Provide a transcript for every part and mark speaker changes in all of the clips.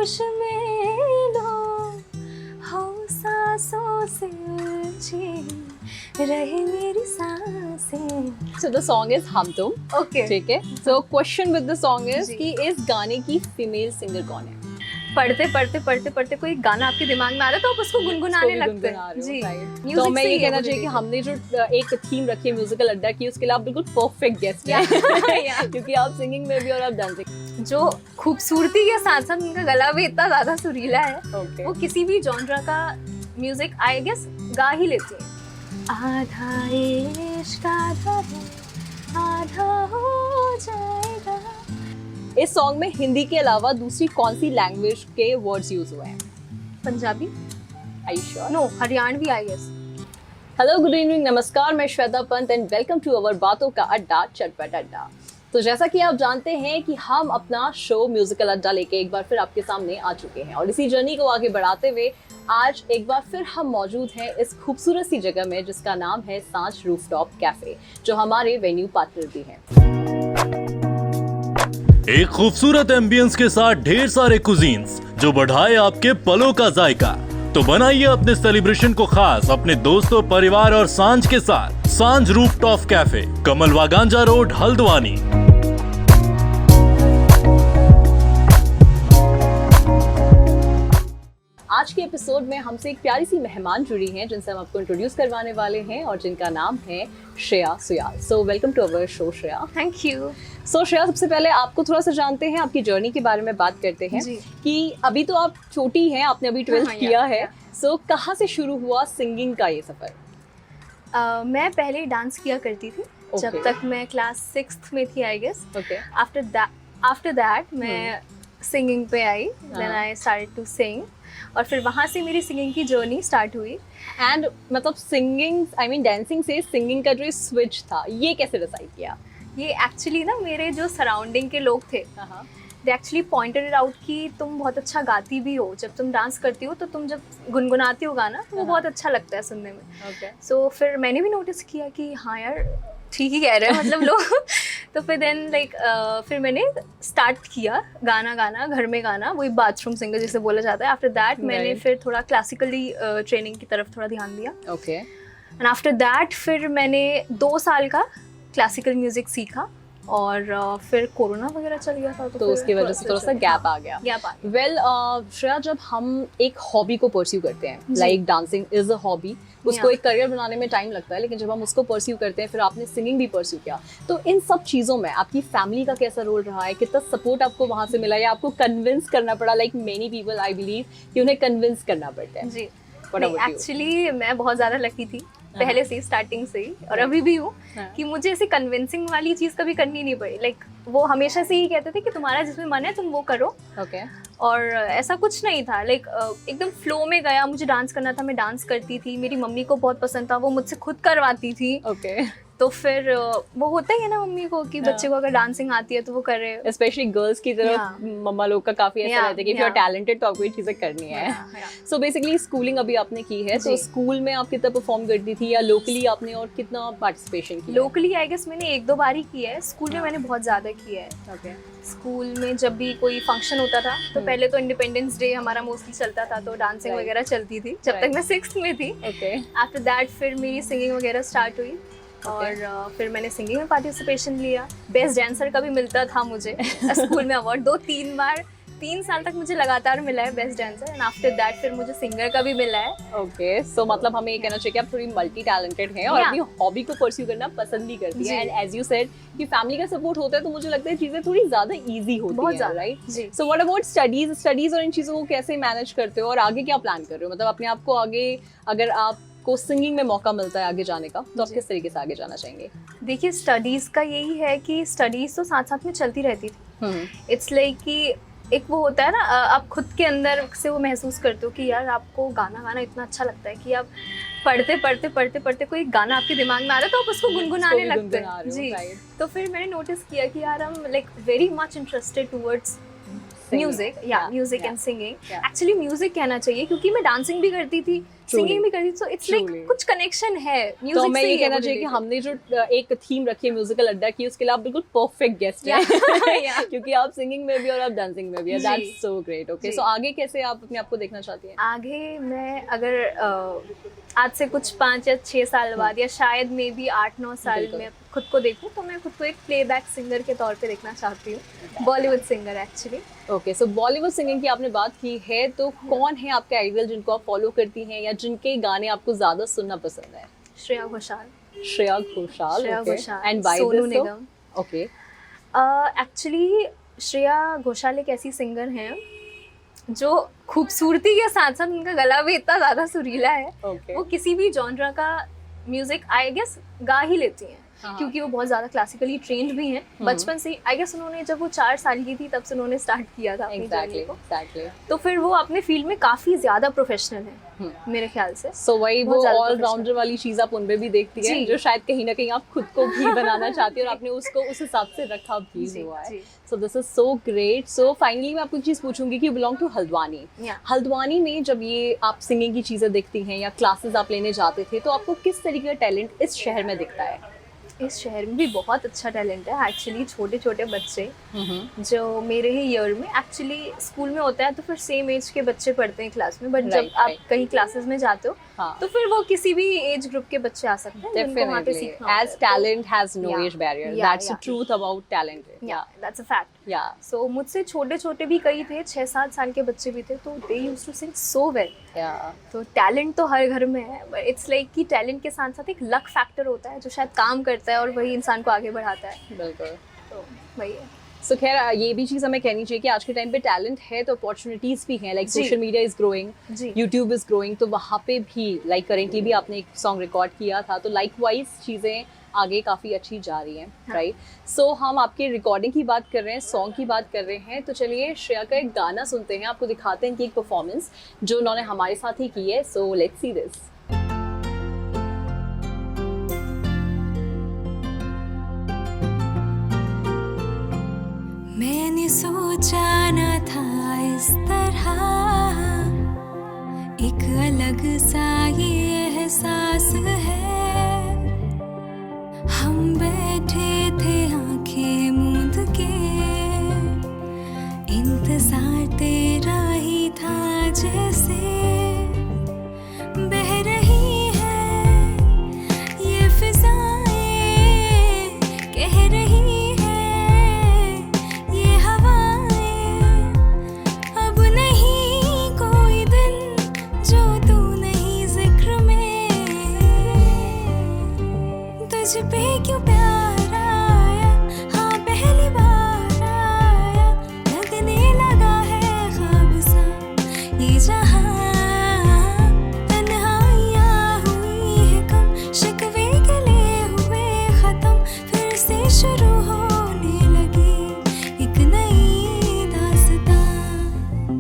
Speaker 1: होश में लो, हो सांसों से उलझी रहे मेरी सांसें।
Speaker 2: So the song is हम तुम,
Speaker 1: ओके,
Speaker 2: ठीक है? So question with the song is
Speaker 1: जी।
Speaker 2: कि इस गाने की फीमेल सिंगर कौन है?
Speaker 1: पढ़ते पढ़ते पढ़ते पढ़ते कोई गाना आपके दिमाग में आ रहा है तो आप उसको गुनगुनाने
Speaker 2: उसको भी
Speaker 1: लगते
Speaker 2: गुनगुना
Speaker 1: हैं
Speaker 2: रहे हो,
Speaker 1: जी।
Speaker 2: right?
Speaker 1: Music
Speaker 2: तो मैं
Speaker 1: से
Speaker 2: ये
Speaker 1: ही
Speaker 2: कहना
Speaker 1: है
Speaker 2: चाहिए कि
Speaker 1: वो
Speaker 2: हमने जो एक थीम रखी है म्यूजिकल अड्डा की, उसके लिए आप बिल्कुल परफेक्ट गेस्ट हैं
Speaker 1: Yeah.
Speaker 2: क्योंकि आप सिंगिंग में भी और आप डांसिंग।
Speaker 1: जो खूबसूरती के साथ साथ उनका गला भी इतना ज्यादा सुरीला है,
Speaker 2: ओके,
Speaker 1: वो किसी भी जॉनरा का म्यूजिक आई गेस गा ही लेती है। आधा इश्क आधा है, आधा हो जाएगा।
Speaker 2: इस सॉन्ग में हिंदी के अलावा दूसरी कौन सी लैंग्वेज के वर्ड्स यूज हुए हैं?
Speaker 1: Punjabi?
Speaker 2: Are you sure?
Speaker 1: No, Haryanvi I guess.
Speaker 2: Hello, good evening, नमस्कार, मैं Shweta Pant and welcome to our बातों का अड्डा, चटपट अड्डा। तो जैसा कि आप जानते हैं कि हम अपना शो म्यूजिकल अड्डा लेके एक बार फिर आपके सामने आ चुके हैं और इसी जर्नी को आगे बढ़ाते हुए आज एक बार फिर हम मौजूद हैं इस खूबसूरत सी जगह में जिसका नाम है सांझ रूफटॉप कैफे, जो हमारे वेन्यू पार्टनर भी हैं।
Speaker 3: एक खूबसूरत एम्बियंस के साथ ढेर सारे कुजीन्स जो बढ़ाए आपके पलों का जायका। तो बनाइए अपने सेलिब्रेशन को खास अपने दोस्तों, परिवार और सांझ के साथ। सांझ रूफटॉप कैफे, कमल वागांजा रोड, हल्द्वानी।
Speaker 2: आज के एपिसोड में हमसे एक प्यारी सी मेहमान जुड़ी हैं जिनसे हम आपको इंट्रोड्यूस करवाने वाले हैं और जिनका नाम है Shreya Suyal. So welcome to our show Shreya.
Speaker 1: Thank you.
Speaker 2: So Shreya, सबसे पहले आपको थोड़ा सा जानते हैं, आपकी जर्नी के बारे में बात करते हैं
Speaker 1: जी।
Speaker 2: कि अभी तो आप छोटी हैं, आपने अभी 12th
Speaker 1: हाँ,
Speaker 2: किया है।
Speaker 1: या।
Speaker 2: सो कहाँ से शुरू हुआ सिंगिंग का ये सफर?
Speaker 1: मैं पहले डांस किया करती थी जब
Speaker 2: Okay.
Speaker 1: तक मैं क्लास 6th में थी I guess.
Speaker 2: Okay,
Speaker 1: after that मैं सिंगिंग पे आई, then I started to sing और फिर वहाँ से मेरी सिंगिंग की जर्नी स्टार्ट हुई।
Speaker 2: एंड मतलब सिंगिंग, आई मीन डांसिंग से सिंगिंग का जो स्विच था, ये कैसे डिसाइड किया?
Speaker 1: ये एक्चुअली ना मेरे जो सराउंडिंग के लोग थे, दे एक्चुअली पॉइंटेड आउट कि तुम बहुत अच्छा गाती भी हो, जब तुम डांस करती हो तो तुम जब गुनगुनाती हो गाना तो वो बहुत अच्छा लगता है सुनने में।
Speaker 2: ओके,
Speaker 1: सो फिर मैंने भी नोटिस किया कि हाँ यार ठीक ही कह रहे हैं मतलब लोग तो फिर देन फिर मैंने स्टार्ट किया गाना घर में गाना, वही बाथरूम सिंगर जिसे बोला जाता है। आफ्टर दैट मैंने
Speaker 2: Right.
Speaker 1: फिर थोड़ा क्लासिकली ट्रेनिंग की तरफ थोड़ा ध्यान दिया
Speaker 2: ओके,
Speaker 1: एंड आफ्टर दैट फिर मैंने 2 साल का क्लासिकल म्यूजिक सीखा और फिर कोरोना वगैरह चल गया था
Speaker 2: तो
Speaker 1: फिर
Speaker 2: उसकी वजह से थोड़ा सा गैप आ गया।
Speaker 1: गैप आ गया।
Speaker 2: वेल श्रेया, जब हम एक हॉबी को परस्यू करते हैं,
Speaker 1: जी।
Speaker 2: Like dancing is a hobby, उसको
Speaker 1: Yeah.
Speaker 2: एक करियर बनाने में टाइम लगता है, लेकिन जब हम उसको परस्यू करते हैं, फिर आपने सिंगिंग भी परस्यू किया, तो इन सब चीज़ों में आपकी फैमिली का कैसा रोल रहा है? कितना सपोर्ट आपको वहाँ से मिला या आपको कन्विंस करना पड़ा? Like many people I believe कि उन्हें कन्विंस करना पड़ता है।
Speaker 1: जी,
Speaker 2: What about you?
Speaker 1: एक्चुअली मैं बहुत ज़्यादा लकी थी पहले से ही, स्टार्टिंग से ही, और अभी भी हूँ कि मुझे ऐसे कन्विंसिंग वाली चीज़ कभी करनी नहीं पड़ी। लाइक वो हमेशा से ही कहते थे कि तुम्हारा जिसमें मन है तुम वो करो,
Speaker 2: ओके,
Speaker 1: और ऐसा कुछ नहीं था। लाइक एकदम फ्लो में गया। मुझे डांस करना था, मैं डांस करती थी, मेरी मम्मी को बहुत पसंद था, वो मुझसे खुद करवाती थी।
Speaker 2: ओके।
Speaker 1: तो फिर वो होता ही है ना मम्मी को कि बच्चे को अगर डांसिंग आती है तो वो करे।
Speaker 2: स्पेशली गर्ल्स की तरफ
Speaker 1: Yeah.
Speaker 2: मम्मा लोग का काफी ऐसा
Speaker 1: Yeah,
Speaker 2: रहता है कि if you are
Speaker 1: yeah.
Speaker 2: Talented तो आपको ये चीजें करनी है। सो बेसिकली स्कूलिंग अभी आपने की है, तो
Speaker 1: जी।
Speaker 2: स्कूल में आप कितना परफॉर्म करती थी या लोकली आपने और कितना पार्टिसिपेशन किया?
Speaker 1: लोकली आई गेस मैंने 1-2 बार ही किया है, स्कूल में मैंने बहुत ज़्यादा किया है।
Speaker 2: ओके,
Speaker 1: स्कूल में जब भी कोई फंक्शन होता था तो पहले तो इंडिपेंडेंस डे हमारा मोस्टली चलता था, तो डांसिंग
Speaker 2: Right.
Speaker 1: वगैरह चलती थी जब
Speaker 2: Right.
Speaker 1: तक मैं 6th में थी।
Speaker 2: ओके,
Speaker 1: आफ्टर दैट फिर मेरी सिंगिंग वगैरह स्टार्ट हुई और फिर मैंने सिंगिंग में पार्टिसिपेशन लिया। बेस्ट डांसर का भी मिलता था मुझे स्कूल में अवार्ड 2-3 बार, 3 साल तक मुझे लगातार मिला है best dancer, and after that फिर मुझे सिंगर का भी मिला है।
Speaker 2: ओके। सो मतलब हमें ये कहना चाहिए कि आप थोड़ी मल्टी टैलेंटेड हैं और
Speaker 1: Yeah.
Speaker 2: अपनी हॉबी को परस्यू करना पसंद भी करती
Speaker 1: जी।
Speaker 2: हैं। एंड एज यू सेड कि फैमिली का सपोर्ट होता है तो मुझे लगता है चीजें थोड़ी ज्यादा इजी होती
Speaker 1: बहुत
Speaker 2: हैं,
Speaker 1: ज़्यादा,
Speaker 2: राइट?
Speaker 1: जी।
Speaker 2: सो व्हाट अबाउट स्टडीज और इन चीजों को कैसे मैनेज करते हो और आगे क्या प्लान कर रहे हो? मतलब अपने आप को आगे, अगर आपको सिंगिंग में मौका मिलता है आगे जाने का, तो आप
Speaker 1: जी।
Speaker 2: किस तरीके से आगे जाना चाहेंगे?
Speaker 1: देखिए, स्टडीज़ का यही है कि स्टडीज़ तो साथ साथ में चलती रहती थी। इट्स लाइक कि एक वो होता है ना, आप खुद के अंदर से वो महसूस करते हो कि यार आपको गाना गाना इतना अच्छा लगता है कि आप पढ़ते पढ़ते पढ़ते पढ़ते कोई गाना आपके दिमाग में आ रहा है तो आप उसको गुनगुनाने
Speaker 2: भी
Speaker 1: लगते
Speaker 2: गुनगुना
Speaker 1: हैं।
Speaker 2: रहे हो,
Speaker 1: जी,
Speaker 2: right.
Speaker 1: तो फिर मैंने नोटिस किया कि यार हम like very much interested towards music music
Speaker 2: yeah.
Speaker 1: And singing.
Speaker 2: Yeah.
Speaker 1: Actually music कहना चाहिए क्योंकि मैं डांसिंग भी करती थी, सिंगिंग भी करती थी, so it's like
Speaker 2: Truly.
Speaker 1: कुछ कनेक्शन है
Speaker 2: तो
Speaker 1: म्यूजिक
Speaker 2: मैं
Speaker 1: से
Speaker 2: ये
Speaker 1: ही है
Speaker 2: कहना
Speaker 1: वो
Speaker 2: चाहिए कि
Speaker 1: related।
Speaker 2: हमने जो एक थीम रखी है म्यूजिकल अड्डा की, उसके लिए आप बिल्कुल परफेक्ट गेस्ट हैं
Speaker 1: Yeah.
Speaker 2: क्योंकि आप सिंगिंग में भी और आप डांसिंग में भी है।
Speaker 1: जी।
Speaker 2: That's so great. ओके,
Speaker 1: जी।
Speaker 2: सो आगे कैसे आप अपने आप को देखना चाहती हैं?
Speaker 1: आगे मैं अगर आज से कुछ 5 या 6 साल बाद या शायद मे बी 8-9 साल
Speaker 2: बिल्कुल।
Speaker 1: में खुद को देखूं, तो मैं खुद को एक प्लेबैक सिंगर के तौर पे देखना चाहती हूँ, बॉलीवुड सिंगर एक्चुअली।
Speaker 2: ओके, सो बॉलीवुड सिंगिंग की आपने बात की है, तो कौन है आपके आइडल जिनको आप फॉलो करती हैं या जिनके गाने आपको ज्यादा सुनना पसंद है?
Speaker 1: Shreya Ghoshal.
Speaker 2: Shreya Ghoshal.
Speaker 1: Shreya
Speaker 2: okay,
Speaker 1: Ghoshal,
Speaker 2: and by
Speaker 1: Sonu
Speaker 2: this
Speaker 1: Nigam.
Speaker 2: Okay,
Speaker 1: actually Shreya Ghoshal एक ऐसी सिंगर हैं जो खूबसूरती के साथ साथ उनका गला भी इतना ज़्यादा सुरीला है,
Speaker 2: ओके,
Speaker 1: वो किसी भी जॉनरा का म्यूजिक आई गेस गा ही लेती हैं।
Speaker 2: हाँ।
Speaker 1: क्योंकि वो बहुत ज़्यादा क्लासिकली ट्रेंड भी हैं बचपन से ही। आई गेस उन्होंने जब वो 4 साल की थी तब से उन्होंने स्टार्ट किया था अपनी
Speaker 2: एग्जैक्टली
Speaker 1: जर्नी को,
Speaker 2: एग्जैक्टली।
Speaker 1: तो फिर वो अपने फील्ड में काफ़ी ज़्यादा प्रोफेशनल हैं मेरे ख्याल से।
Speaker 2: सो वही वो
Speaker 1: बहुत ज़्यादा
Speaker 2: ऑलराउंडर वाली चीज आप उनमें भी देखती हैं,
Speaker 1: जी।
Speaker 2: जो शायद कहीं ना कहीं आप खुद को भी बनाना चाहती हैं और आपने उसको उस हिसाब से रखा भी
Speaker 1: जी,
Speaker 2: हुआ है।
Speaker 1: जी।
Speaker 2: So this is so great. So finally मैं आपको एक चीज पूछूंगी कि you belong to Haldwani.
Speaker 1: Yeah.
Speaker 2: Haldwani में जब ये आप सिंगिंग की चीजें देखती हैं या क्लासेस आप लेने जाते थे, तो आपको किस तरीके का टैलेंट इस शहर में दिखता है?
Speaker 1: इस शहर में भी बहुत अच्छा टैलेंट है एक्चुअली। छोटे छोटे बच्चे जो मेरे ही ईयर में, एक्चुअली स्कूल में होता है तो फिर सेम एज के बच्चे पढ़ते हैं क्लास में, बट जब
Speaker 2: Right,
Speaker 1: आप
Speaker 2: right.
Speaker 1: कहीं क्लासेस में जाते हो
Speaker 2: हाँ,
Speaker 1: तो फिर वो किसी भी एज ग्रुप के बच्चे आ सकते हैं जिनको वहाँ पे
Speaker 2: definitely.
Speaker 1: सीखना होता
Speaker 2: As
Speaker 1: है। तो-
Speaker 2: talent has no
Speaker 1: Yeah.
Speaker 2: age barrier.
Speaker 1: Yeah,
Speaker 2: That's the
Speaker 1: yeah.
Speaker 2: truth about talent.
Speaker 1: या दैट्स अ फैक्ट।
Speaker 2: Yeah.
Speaker 1: सो मुझसे छोटे छोटे भी कई थे, 6-7 साल के बच्चे भी थे, तो they used to sing so well.
Speaker 2: Yeah.
Speaker 1: तो टैलेंट तो हर घर में है, बट इट्स लाइक कि टैलेंट के साथ साथ एक लक फैक्टर होता है जो शायद काम करता है और वही इंसान को आगे बढ़ाता है।
Speaker 2: बिल्कुल।
Speaker 1: तो वही है।
Speaker 2: सो खैर ये भी चीज़ हमें कहनी चाहिए कि आज के टाइम पे टैलेंट है तो अपॉर्चुनिटीज़ भी हैं, लाइक
Speaker 1: जी।
Speaker 2: सोशल मीडिया इज़ ग्रोइंग,
Speaker 1: जी।
Speaker 2: यूट्यूब इज़ ग्रोइंग, तो वहाँ पे भी लाइक करेंटली भी आपने एक सॉन्ग रिकॉर्ड किया था, तो लाइक वाइज चीज़ें आगे काफ़ी अच्छी जा रही हैं,
Speaker 1: हाँ।
Speaker 2: राइट? सो हम आपके रिकॉर्डिंग की बात कर रहे हैं, सॉन्ग की बात कर रहे हैं, तो चलिए श्रेया का एक गाना सुनते हैं, आपको दिखाते हैं इनकी एक परफॉर्मेंस जो उन्होंने हमारे साथ ही की है। So let's see this.
Speaker 4: मैंने सोचा न था इस तरह, एक अलग सा ये एहसास है। हम बैठे थे आंखें मूंद के, इंतजार तेरा ही था जैसे बह रही है ये फिजाएं, कह रही है ये हवाएं, अब नहीं कोई दिन जो तू नहीं जिक्र में, तुझ पे क्यों प्यार आया, हाँ पहली बार आया, लगने लगा है ख्वाब सा ये जहां, तन्हाइयां हुई है कम, शिकवे गले हुए खत्म, फिर से शुरू होने लगी एक नई दास्तां।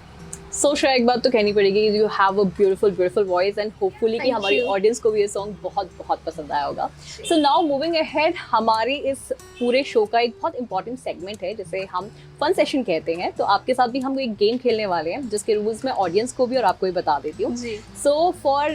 Speaker 2: सो श्रेया एक बात तो कहनी पड़ेगी, you have a beautiful beautiful voice and hopefully कि
Speaker 1: Thank
Speaker 2: हमारी
Speaker 1: you.
Speaker 2: ऑडियंस को भी ये सॉन्ग बहुत बहुत पसंद आया होगा। सो नाउ मूविंग अहेड, हमारे इस पूरे शो का एक बहुत इंपॉर्टेंट सेगमेंट है जिसे हम फन सेशन कहते हैं, तो आपके साथ भी हम एक गेम खेलने वाले हैं जिसके रूल्स मैं ऑडियंस को भी और आपको भी बता देती हूँ।
Speaker 1: जी।
Speaker 2: So for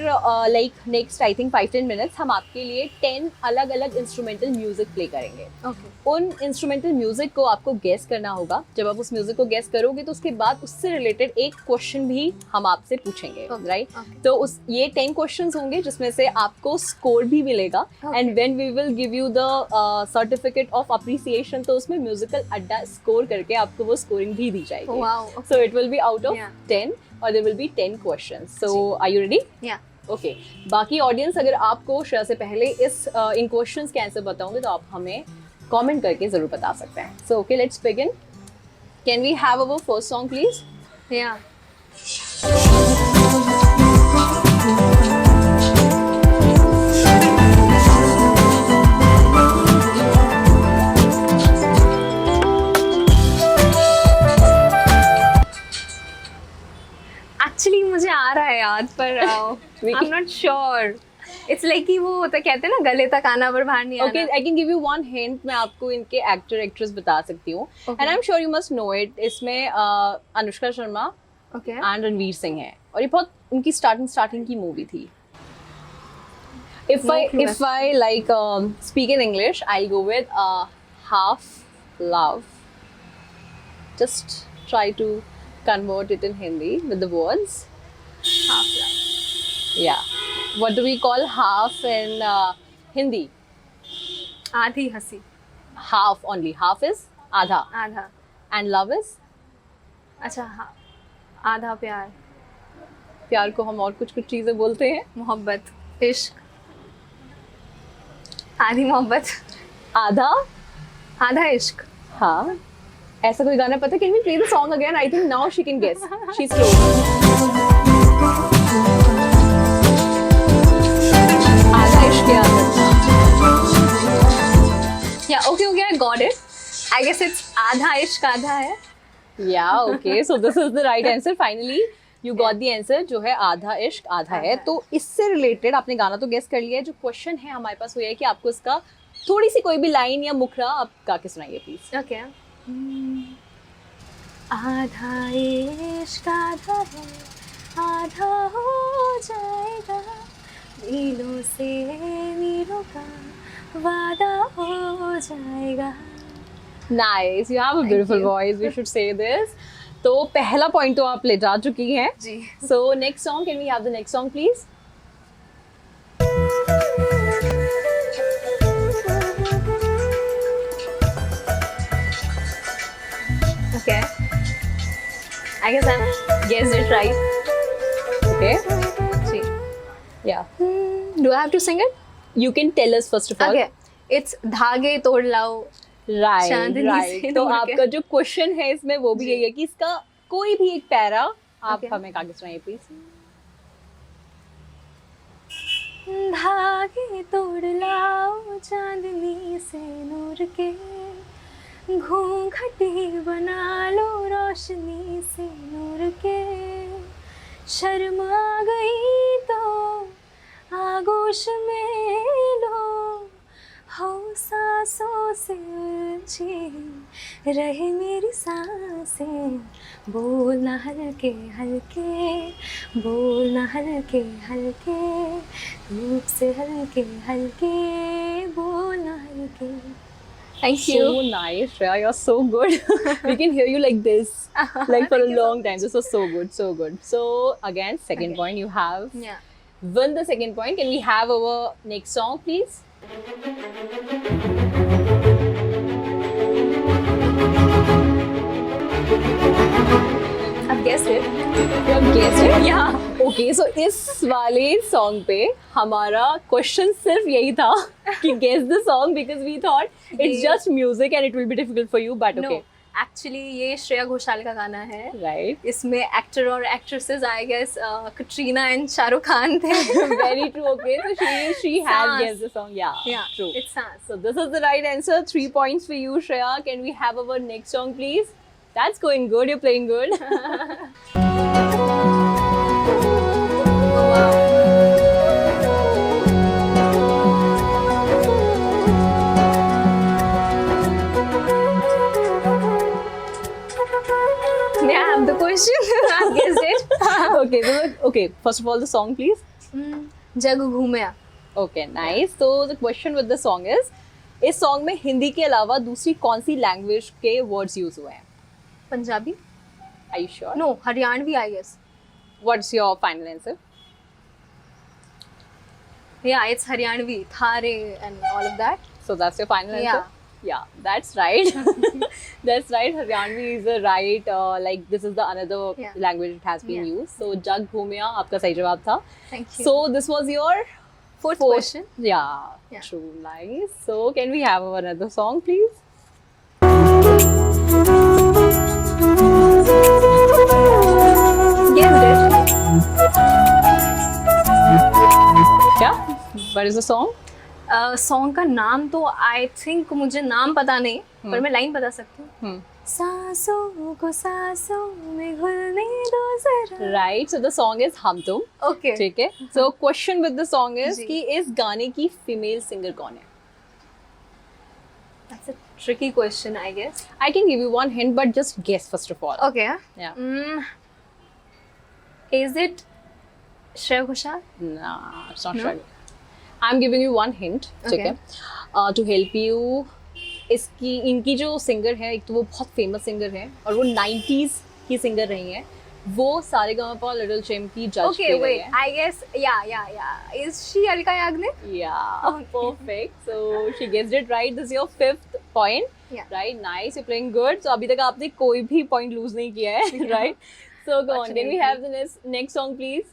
Speaker 2: like next I think 5-10 minutes हम आपके लिए 10 अलग अलग इंस्ट्रूमेंटल म्यूजिक प्ले करेंगे।
Speaker 1: ओके।
Speaker 2: उन इंस्ट्रूमेंटल म्यूजिक को आपको गेस करना होगा। जब आप उस म्यूजिक को गेस करोगे तो उसके बाद उससे रिलेटेड एक क्वेश्चन भी हम आपसे पूछेंगे,
Speaker 1: Okay,
Speaker 2: राइट?
Speaker 1: okay.
Speaker 2: तो उस ये 10 क्वेश्चंस होंगे जिसमें से आपको स्कोर भी मिलेगा and when we will give you the certificate of appreciation, तो उसमें म्यूजिकल अड्डा स्कोर करके आपको वो स्कोरिंग भी दी जाएगी।
Speaker 1: Wow, okay.
Speaker 2: So it will be out of
Speaker 1: Yeah.
Speaker 2: 10 और there will be 10 questions. So are you ready?
Speaker 1: या
Speaker 2: ओके, बाकी ऑडियंस अगर आपको श्रेया से पहले इन क्वेश्चंस के आंसर बताओगे तो आप हमें कमेंट करके जरूर बता सकते हैं। So okay, let's begin. Can we have our first song please?
Speaker 1: या एक्चुअली मुझे आ रहा है याद, पर I am not sure it's like कि वो होता कहते हैं ना गले तक आना पर बाहर नहीं
Speaker 2: Okay,
Speaker 1: आना।
Speaker 2: I can give you one hint. मैं आपको इनके एक्टर एक्ट्रेस बता सकती हूँ
Speaker 1: Okay.
Speaker 2: and I'm sure you must know it. इसमें अनुष्का शर्मा
Speaker 1: ओके
Speaker 2: and रणवीर सिंह है और ये बहुत उनकी स्टार्टिंग की मूवी थी.
Speaker 1: No clue.
Speaker 2: If I like speak in English, I'll go with half love. Just try to convert it in Hindi with the words. Yeah. What do we call half in Hindi?
Speaker 1: आधी हंसी,
Speaker 2: Half only. Half is आधा.
Speaker 1: आधा,
Speaker 2: And love is
Speaker 1: अच्छा हाँ, आधा प्यार,
Speaker 2: प्यार को हम और कुछ चीजें बोलते हैं.
Speaker 1: मोहब्बत, इश्क, आधी मोहब्बत,
Speaker 2: आधा.
Speaker 1: आधा इश्क।
Speaker 2: हाँ. ऐसा कोई गाना पता है? Can we play the song again? I think now she can guess. She's close. आधा इश्क है आधा.
Speaker 1: Yeah, okay, I got it. I guess it's आधा इश्क आधा है।
Speaker 2: Yeah, okay. So this is the right answer. Finally, you got the answer. जो है आधा इश्क आधा है. तो इससे रिलेटेड आपने गाना तो गेस कर लिया है. जो क्वेश्चन है हमारे पास वो ये है कि आपको इसका थोड़ी सी कोई भी लाइन या मुखड़ा आप गा के सुनाइए प्लीज.
Speaker 1: Okay. आधा इश्क आधा है, आधा हो जाएगा, मीलों से मीलों का वादा हो जाएगा।
Speaker 2: Nice. You have a beautiful
Speaker 1: you.
Speaker 2: voice. We should say this. तो पहला पॉइंट तो आप ले जा चुकी हैं.
Speaker 1: जी।
Speaker 2: So next song, can we have the next song please?
Speaker 1: Okay. I guess I'm guessed it right.
Speaker 2: Okay.
Speaker 1: Ji.
Speaker 2: Yeah.
Speaker 1: Do I have to sing it?
Speaker 2: You can tell us first of all.
Speaker 1: Okay. It's धागे तोड़ लाओ।
Speaker 2: Right
Speaker 1: चांदनी
Speaker 2: right.
Speaker 1: से
Speaker 2: तो
Speaker 1: दूर के।
Speaker 2: आपका जो question है इसमें वो भी
Speaker 1: जी।
Speaker 2: यही है कि इसका कोई भी एक पैरा आप
Speaker 1: Okay.
Speaker 2: हमें आगे सुनाइए प्लीज.
Speaker 1: धागे तोड़ लाओ चांदनी से नूर के, घूंघटी बना लो रोशनी से नूर के, शर्म आ गई तो आगोश में लो, हो सांसों से उलझी रहे मेरी सांसें, बोलना हल्के हल्के, बोलना हल्के हल्के, धूप से हल्के हल्के, बोलना हल्के। Thank you.
Speaker 2: So nice, Shreya. You're so good. We can hear you like this, like for a
Speaker 1: Thank you so
Speaker 2: long time. This was so good, so good. So again, second
Speaker 1: Okay.
Speaker 2: point you have
Speaker 1: Yeah.
Speaker 2: won the second point. Can we have our next song, please?
Speaker 1: I've guessed it.
Speaker 2: You have guessed it?
Speaker 1: Yeah.
Speaker 2: Okay, so इस वाले song पे हमारा question सिर्फ यही था कि guess the song because we thought it's
Speaker 1: ji.
Speaker 2: just music and it will be difficult for you, but
Speaker 1: No.
Speaker 2: okay.
Speaker 1: Actually ये श्रेया घोषाल का गाना है।
Speaker 2: Right.
Speaker 1: इसमें एक्टर और actresses I guess Katrina and Shahrukh Khan थे।
Speaker 2: Very true. Okay, so she has
Speaker 1: Saans.
Speaker 2: guessed the song. Yeah,
Speaker 1: Yeah,
Speaker 2: true.
Speaker 1: it's Saans.
Speaker 2: So this is the right answer. 3 points for you, Shreya. Can we have our next song, please? That's going good. You're playing good.
Speaker 1: May I have the question? I've guessed it.
Speaker 2: Okay. So okay. First of all, the song, please.
Speaker 1: जग घूमया।
Speaker 2: Okay, nice. So the question with the song is, इस song में हिंदी के अलावा दूसरी कौन सी language के वर्ड्स यूज हुए हैं?
Speaker 1: Punjabi?
Speaker 2: Are you sure?
Speaker 1: No, Haryanvi I guess.
Speaker 2: What's your final answer?
Speaker 1: Yeah, it's Haryanvi, थारे and all of that.
Speaker 2: So that's your final answer?
Speaker 1: Yeah.
Speaker 2: Yeah, that's right. That's right. Haryanvi is the right. Like this is the another
Speaker 1: Yeah.
Speaker 2: language it has been
Speaker 1: Yeah.
Speaker 2: used. So Jug Bhumia, आपका सही जवाब था.
Speaker 1: Thank you.
Speaker 2: So this was your
Speaker 1: fourth question.
Speaker 2: Yeah,
Speaker 1: Yeah.
Speaker 2: true, nice. So can we have another song, please?
Speaker 1: Guessed it.
Speaker 2: Yeah. What is the song?
Speaker 1: Song का नाम तो I think मुझे नाम पता नहीं, पर मैं लाइन बता सकती हूँ। सांसों को सांसों में घुलने दो जरा।
Speaker 2: Right, so the song is Hum Tum.
Speaker 1: Okay,
Speaker 2: ठीक है, so question with the song is
Speaker 1: जी।
Speaker 2: कि इस गाने की फीमेल सिंगर कौन है?
Speaker 1: That's a tricky question I guess.
Speaker 2: I can give you one hint but just guess first of all.
Speaker 1: Okay,
Speaker 2: या
Speaker 1: इज इट श्रेया घोषाल?
Speaker 2: ना, it's not
Speaker 1: No?
Speaker 2: Shreya. I am giving you one hint, ठीक है, to help you. इनकी जो singer है, एक तो वो बहुत फेमस सिंगर है और वो 90s की सिंगर रही हैं। वो सारेगामापा लिटिल चैम्प की जज
Speaker 1: Okay,
Speaker 2: भी रही
Speaker 1: wait.
Speaker 2: हैं।
Speaker 1: I guess, yeah. Is she Alka Yagnik?
Speaker 2: Yeah,
Speaker 1: Okay.
Speaker 2: perfect. So she guessed it right. This is your 5th point.
Speaker 1: Yeah.
Speaker 2: Right, nice. You're playing good. So अभी तक आपने कोई भी point lose नहीं किया है, right? So go on. Can we have the next song, please?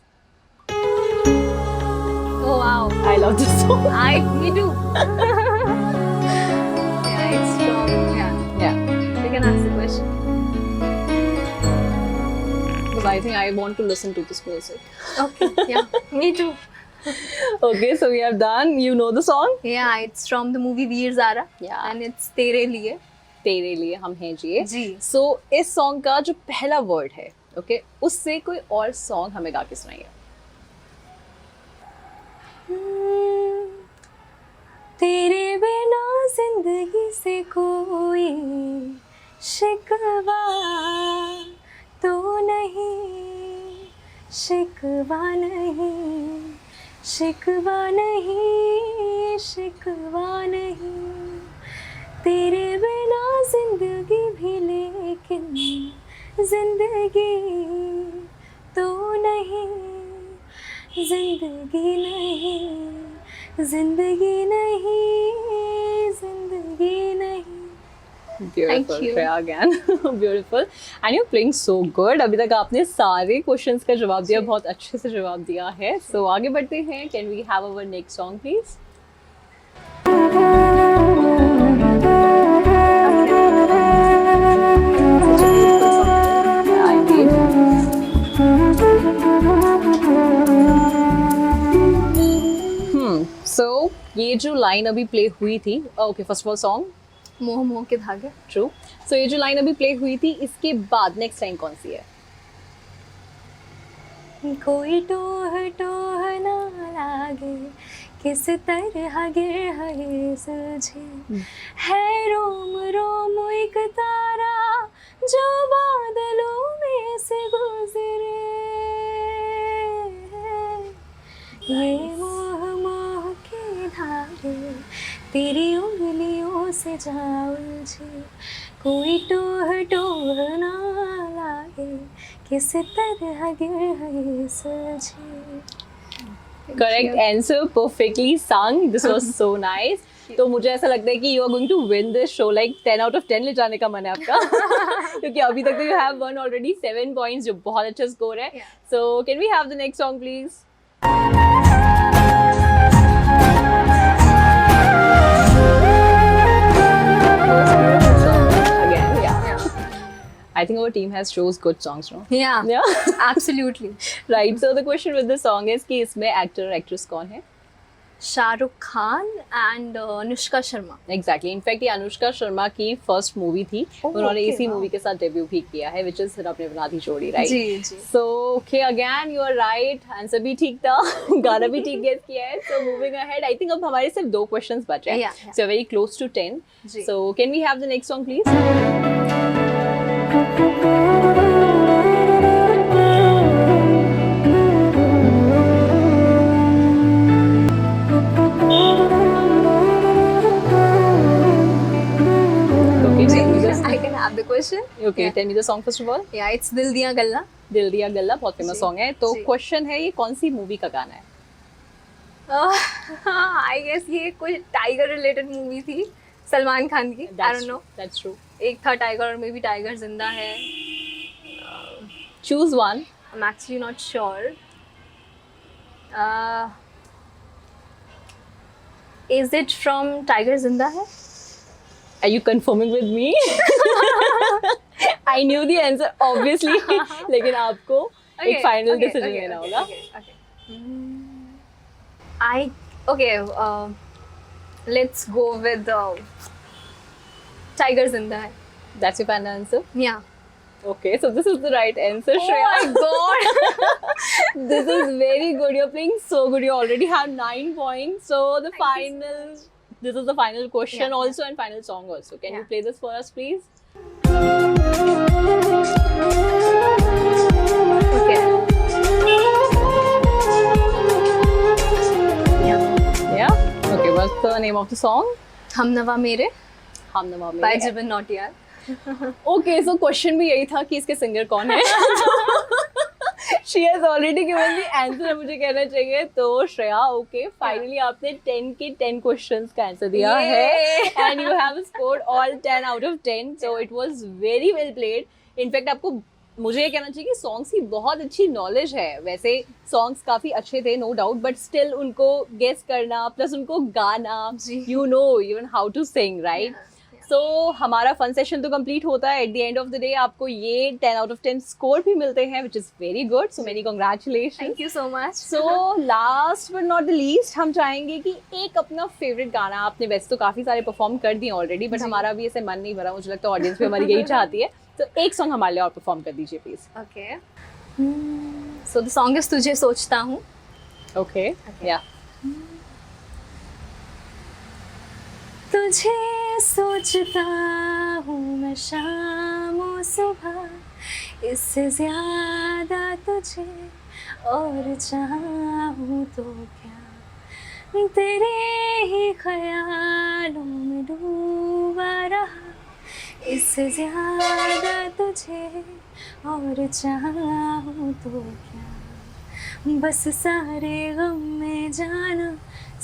Speaker 1: Oh wow.
Speaker 2: I love this song.
Speaker 1: Me too. Yeah, it's strong. Yeah.
Speaker 2: Yeah.
Speaker 1: You can ask the question.
Speaker 2: Because I think I want to listen to this music.
Speaker 1: Okay. Yeah. Me too.
Speaker 2: Okay, so we have done. You know the song?
Speaker 1: Yeah, it's from the movie Veer Zara.
Speaker 2: Yeah.
Speaker 1: And it's तेरे लिए.
Speaker 2: तेरे लिए हम हैं जिए।
Speaker 1: जी।
Speaker 2: So इस song का जो पहला word है, okay, उससे कोई और song हमें गा के सुनाइए।
Speaker 1: तेरे बिना जिंदगी से कोई शिकवा तो नहीं, शिकवा नहीं, शिकवा नहीं, शिकवा नहीं। तेरे बिना जिंदगी भी लेकिन जिंदगी तो नहीं, जिंदगी नहीं, जिंदगी नहीं, जिंदगी नहीं।
Speaker 2: Beautiful,
Speaker 1: you.
Speaker 2: Shreya again. Beautiful. And you're playing so good. अभी तक आपने सारे क्वेश्चंस का जवाब दिया, बहुत अच्छे से जवाब दिया है। So आगे बढ़ते हैं। Can we have our next song, please? I did. So ये जो लाइन अभी प्ले हुई थी, okay, first of all song,
Speaker 1: मोह मोह के धागे।
Speaker 2: ट्रू। सो ये जो लाइन अभी प्ले हुई थी, इसके बाद नेक्स्ट लाइन कौन सी है?
Speaker 1: कोई टोह टोह ना लागे, किस तरह गिर है सुलझे, है रोम रोम एक तारा जो बादलों में से गुजरे। ये मोह मोह के धागे तेरी उंगलियों से जा उलझे, कोई टोह टोह ना लागे, किस तरह गिर है सुलझे।
Speaker 2: Correct answer, perfectly sung. This was so nice. तो मुझे ऐसा लगता है कि you are going to win this show, like 10 out of 10 ले जाने का मन है आपका। क्योंकि अभी तक तो you have won already 7 points, जो बहुत अच्छा स्कोर है। So can we have the next song please? Again, yeah. I think our team has chose good songs, no?
Speaker 1: Yeah,
Speaker 2: Yeah.
Speaker 1: absolutely.
Speaker 2: Right. So the question with the song is कि इसमें actor और actress कौन है?
Speaker 1: Shahrukh Khan and Anushka Sharma.
Speaker 2: Exactly. In fact, ये अनुष्का शर्मा की first movie थी।
Speaker 1: Oh,
Speaker 2: उन्होंने
Speaker 1: okay,
Speaker 2: इसी
Speaker 1: wow.
Speaker 2: मूवी के साथ डेब्यू भी किया है, which is रब ने बना दी जोड़ी, right?
Speaker 1: जी जी।
Speaker 2: So okay, again you are right. Answer भी ठीक था, गाना भी ठीक गेस किया है। So moving ahead, I think अब हमारे सिर्फ 2 questions बचे हैं।
Speaker 1: Yeah, yeah.
Speaker 2: So very close to 10.
Speaker 1: Ji.
Speaker 2: So can we have the next song, please? Okay, tell me the-
Speaker 1: I can have the question.
Speaker 2: okay,
Speaker 1: Yeah.
Speaker 2: tell me the song first of all.
Speaker 1: Yeah, it's दिल दिया गल्ला।
Speaker 2: दिल दिया गल्ला बहुत famous
Speaker 1: जी,
Speaker 2: song है। तो
Speaker 1: जी।
Speaker 2: Question है, ये कौन सी मूवी का गाना है?
Speaker 1: आई गेस ये कोई टाइगर रिलेटेड मूवी थी, सलमान खान की। I don't know.
Speaker 2: That's true.
Speaker 1: एक था टाइगर और मे बी टाइगर जिंदा है।
Speaker 2: Choose one.
Speaker 1: I am actually not sure. Is it from tiger जिंदा है?
Speaker 2: Are you confirming with me? I knew the answer obviously. लेकिन आपको एक फाइनल डिसीजन लेना होगा।
Speaker 1: लेट्स गो विद टाइगर जिंदा है।
Speaker 2: That's your final answer?
Speaker 1: Yeah.
Speaker 2: Okay, so this is the right answer,
Speaker 1: Oh
Speaker 2: Shreya.
Speaker 1: my God.
Speaker 2: This is very good. You're playing so good. You already have 9 points. So the final, this is the final question
Speaker 1: Yeah.
Speaker 2: also and final song also. Can you
Speaker 1: Yeah.
Speaker 2: play this for us, please?
Speaker 1: Okay. Yeah.
Speaker 2: Yeah. Okay. What's the name of the song?
Speaker 1: हम नवा मेरे
Speaker 2: हमनवा
Speaker 1: by
Speaker 2: में.
Speaker 1: Juban Nautiyal.
Speaker 2: Okay, so question भी यही था कि इसके singer कौन है. She has already given the answer. मुझे कहना चाहिए तो श्रेया, okay, finally आपने 10 के 10 questions का आंसर दिया है and you have scored all 10 out of 10. So it was very well played. In fact आपको मुझे ये कहना चाहिए कि सॉन्ग्स की बहुत अच्छी नॉलेज है. वैसे सॉन्ग्स काफी अच्छे थे नो डाउट, बट स्टिल उनको गेस करना प्लस उनको गाना,
Speaker 1: जी.
Speaker 2: You know even how to sing, right. So हमारा फन सेशन तो कंप्लीट होता है. At the end of the day आपको ये 10 आउट ऑफ 10 स्कोर भी मिलते हैं, which is very good. So many congratulation.
Speaker 1: Thank you so much.
Speaker 2: So last but not the least हम चाहेंगे कि एक अपना फेवरेट गाना, आपने वैसे तो काफी सारे परफॉर्म कर दिए ऑलरेडी, बट
Speaker 1: जी.
Speaker 2: हमारा भी ऐसे मन नहीं भरा. मुझे लगता है ऑडियंस भी हमारी यही चाहती है. तो एक सॉन्ग हमारे लिए और परफॉर्म कर दीजिए please.
Speaker 1: Okay. So the song is तुझे सोचता हूँ.
Speaker 2: ओके. या
Speaker 1: तुझे सोचता हूँ मैं शाम और सुबह, इससे ज्यादा तुझे और चाहूँ तो क्या, तेरे ही ख्यालों में डूबा रहा, इससे ज्यादा तुझे और चाहूँ तो क्या, बस सारे गम में जाना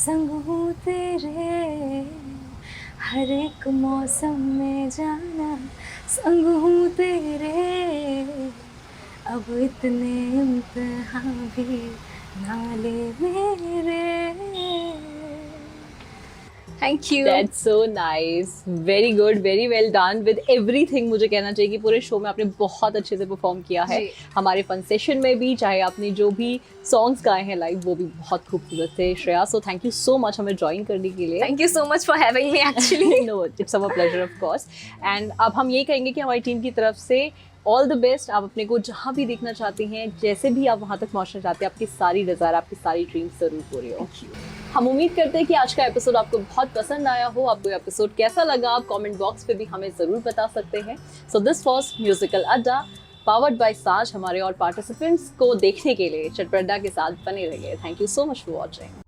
Speaker 1: संग हूँ तेरे, हर एक मौसम में जाना संग हूँ तेरे, अब इतने इम्तिहान भी ना ले मेरे. Thank you.
Speaker 2: That's so nice. Very good, very well done with everything. मुझे कहना चाहिए कि पूरे शो में आपने बहुत अच्छे से परफॉर्म किया है.
Speaker 1: जी.
Speaker 2: हमारे फन सेशन में भी, चाहे आपने जो भी सॉन्ग्स गाए हैं लाइव, वो भी बहुत खूबसूरत थे. Shreya, so thank you so much हमें ज्वाइन करने के लिए.
Speaker 1: Thank you so much for having me actually.
Speaker 2: No, it's our pleasure of course. And अब हम ये कहेंगे कि हमारी टीम की तरफ से ऑल द बेस्ट. आप अपने को जहाँ भी देखना चाहते हैं, जैसे भी आप वहाँ तक पहुँचना चाहते हैं, आपकी सारी डिज़ायर, आपकी सारी ड्रीम्स जरूर पूरी हो. हम उम्मीद करते हैं कि आज का एपिसोड आपको बहुत पसंद आया हो. आपको ये एपिसोड कैसा लगा आप कमेंट बॉक्स पे भी हमें ज़रूर बता सकते हैं. सो दिस वाज म्यूजिकल अड्डा पावर्ड बाय साज. हमारे और पार्टिसिपेंट्स को देखने के लिए चटपटा के साथ बने रहिए. Thank you so much for watching.